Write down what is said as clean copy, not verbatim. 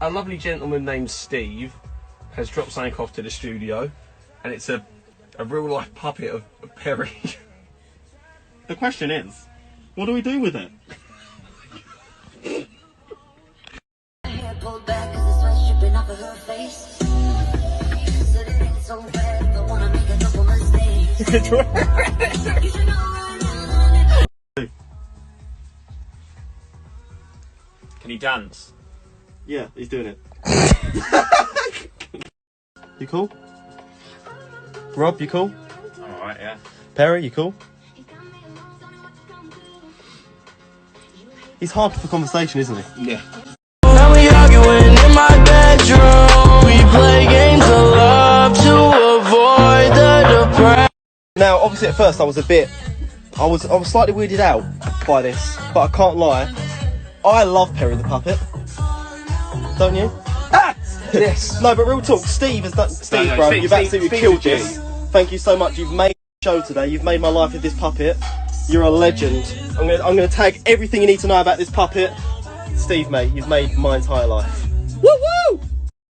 A lovely gentleman named Steve has dropped something off to the studio, and it's a real life puppet of Perri. The question is, what do we do with it? Can he dance? Yeah, he's doing it. You cool? Rob, you cool? Alright, yeah. Perri, you cool? He's hard for conversation, isn't he? Yeah. And we arguing in my bedroom. We play games of love to avoid the depression. Now, obviously at first I was slightly weirded out by this, but I can't lie. I love Perri the puppet. Don't you? Ah! Yes. No, but real talk, Steve has done. Steve, bro, you've absolutely killed this. Thank you so much. You've made the show today. You've made my life with this puppet. You're a legend. I'm gonna tag everything you need to know about this puppet. Steve, mate, you've made my entire life. Woo woo!